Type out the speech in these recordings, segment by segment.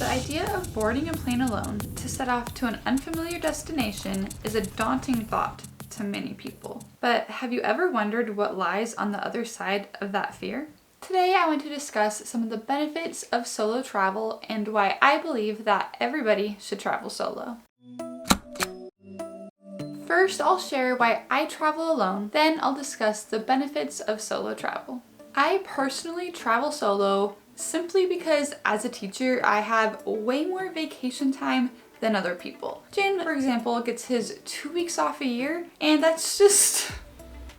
The idea of boarding a plane alone to set off to an unfamiliar destination is a daunting thought to many people. But have you ever wondered what lies on the other side of that fear? Today I want to discuss some of the benefits of solo travel and why I believe that everybody should travel solo. First, I'll share why I travel alone, then I'll discuss the benefits of solo travel. I personally travel solo simply because as a teacher, I have way more vacation time than other people. Jan, for example, gets his 2 weeks off a year, and that's just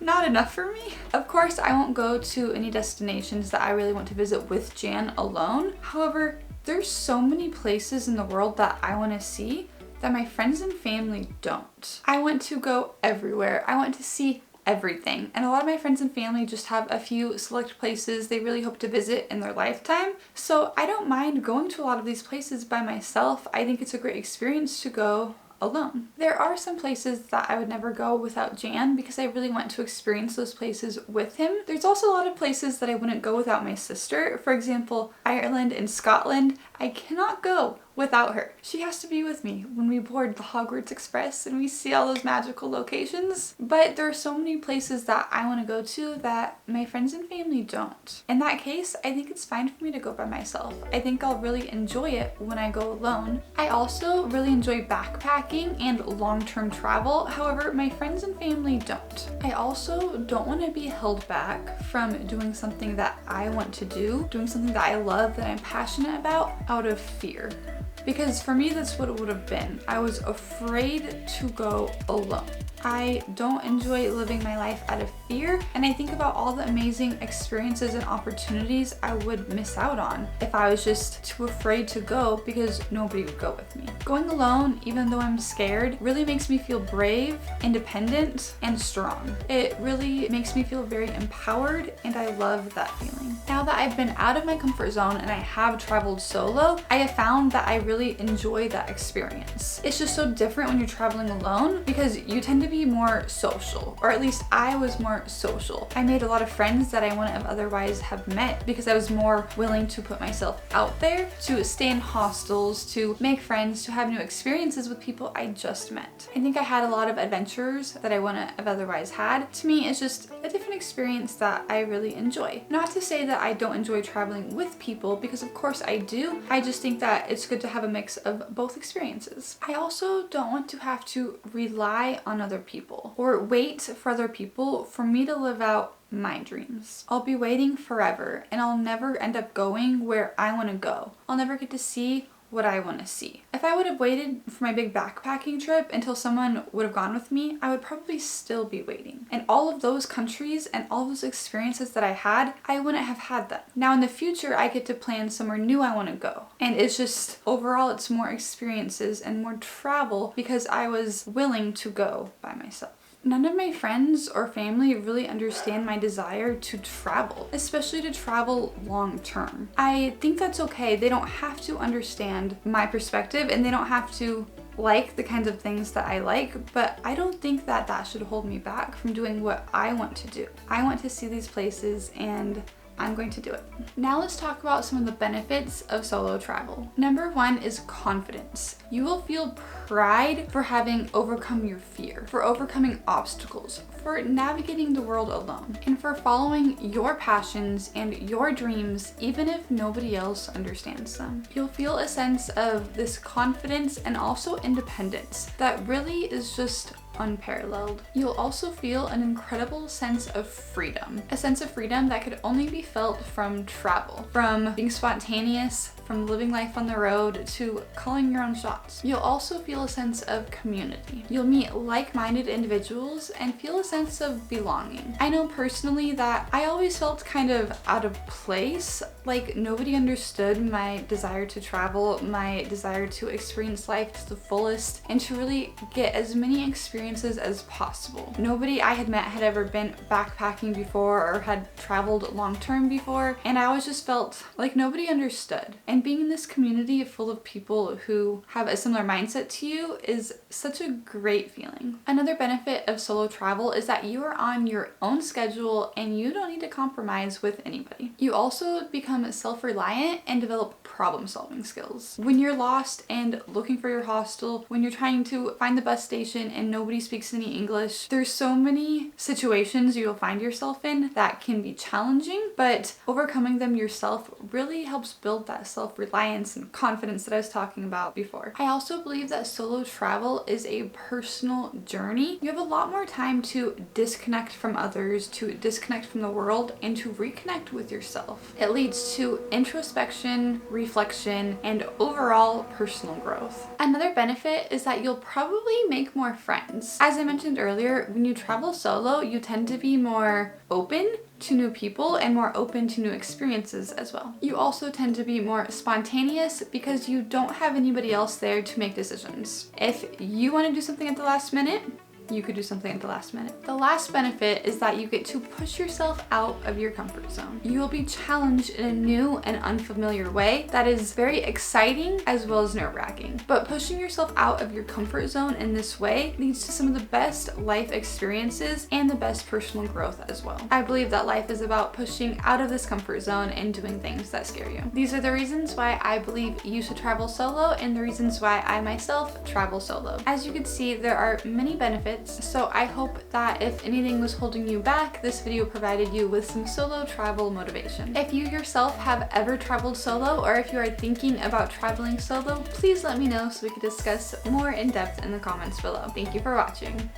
not enough for me. Of course, I won't go to any destinations that I really want to visit with Jan alone. However, there's so many places in the world that I want to see that my friends and family don't. I want to go everywhere. I want to see everything. And a lot of my friends and family just have a few select places they really hope to visit in their lifetime. So I don't mind going to a lot of these places by myself. I think it's a great experience to go alone. There are some places that I would never go without Jan because I really want to experience those places with him. There's also a lot of places that I wouldn't go without my sister. For example, Ireland and Scotland. I cannot go without her. She has to be with me when we board the Hogwarts Express and we see all those magical locations. But there are so many places that I want to go to that my friends and family don't. In that case, I think it's fine for me to go by myself. I think I'll really enjoy it when I go alone. I also really enjoy backpacking and long-term travel. However, my friends and family don't. I also don't want to be held back from doing something that I want to do, doing something that I love, that I'm passionate about, out of fear. Because for me, that's what it would have been. I was afraid to go alone. I don't enjoy living my life out of fear, and I think about all the amazing experiences and opportunities I would miss out on if I was just too afraid to go because nobody would go with me. Going alone, even though I'm scared, really makes me feel brave, independent, and strong. It really makes me feel very empowered, and I love that feeling. Now that I've been out of my comfort zone and I have traveled solo, I have found that I really enjoy that experience. It's just so different when you're traveling alone because you tend to be more social, or at least I was more social. I made a lot of friends that I wouldn't have otherwise have met because I was more willing to put myself out there, to stay in hostels, to make friends, to have new experiences with people I just met. I think I had a lot of adventures that I wouldn't have otherwise had. To me, it's just a different experience that I really enjoy. Not to say that I don't enjoy traveling with people, because of course I do. I just think that it's good to have a mix of both experiences. I also don't want to have to rely on other people or wait for other people for me to live out my dreams. I'll be waiting forever and I'll never end up going where I want to go. I'll never get to see what I want to see. If I would have waited for my big backpacking trip until someone would have gone with me, I would probably still be waiting. And all of those countries and all those experiences that I had, I wouldn't have had them. Now in the future, I get to plan somewhere new I want to go. And it's just, overall, it's more experiences and more travel because I was willing to go by myself. None of my friends or family really understand my desire to travel, especially to travel long term. I think that's okay. They don't have to understand my perspective and they don't have to like the kinds of things that I like, but I don't think that that should hold me back from doing what I want to do. I want to see these places and I'm going to do it. Now let's talk about some of the benefits of solo travel. Number one is confidence. You will feel pride for having overcome your fear, for overcoming obstacles, for navigating the world alone, and for following your passions and your dreams even if nobody else understands them. You'll feel a sense of this confidence and also independence that really is just unparalleled. You'll also feel an incredible sense of freedom. A sense of freedom that could only be felt from travel, from being spontaneous, from living life on the road, to calling your own shots. You'll also feel a sense of community. You'll meet like-minded individuals and feel a sense of belonging. I know personally that I always felt kind of out of place, like nobody understood my desire to travel, my desire to experience life to the fullest, and to really get as many experiences as possible. Nobody I had met had ever been backpacking before or had traveled long-term before, and I always just felt like nobody understood. And being in this community full of people who have a similar mindset to you is such a great feeling. Another benefit of solo travel is that you are on your own schedule and you don't need to compromise with anybody. You also become self-reliant and develop problem solving skills. When you're lost and looking for your hostel, when you're trying to find the bus station and nobody speaks any English, there's so many situations you'll find yourself in that can be challenging, but overcoming them yourself really helps build that self-reliance and confidence that I was talking about before. I also believe that solo travel is a personal journey. You have a lot more time to disconnect from others, to disconnect from the world, and to reconnect with yourself. It leads to introspection, reflection, and overall personal growth. Another benefit is that you'll probably make more friends. As I mentioned earlier, when you travel solo, you tend to be more open to new people and more open to new experiences as well. You also tend to be more spontaneous because you don't have anybody else there to make decisions. If you want to do something at the last minute, you could do something at the last minute. The last benefit is that you get to push yourself out of your comfort zone. You will be challenged in a new and unfamiliar way that is very exciting as well as nerve-wracking. But pushing yourself out of your comfort zone in this way leads to some of the best life experiences and the best personal growth as well. I believe that life is about pushing out of this comfort zone and doing things that scare you. These are the reasons why I believe you should travel solo and the reasons why I myself travel solo. As you can see, there are many benefits. So I hope that if anything was holding you back, this video provided you with some solo travel motivation. If you yourself have ever traveled solo, or if you are thinking about traveling solo, please let me know so we can discuss more in depth in the comments below. Thank you for watching.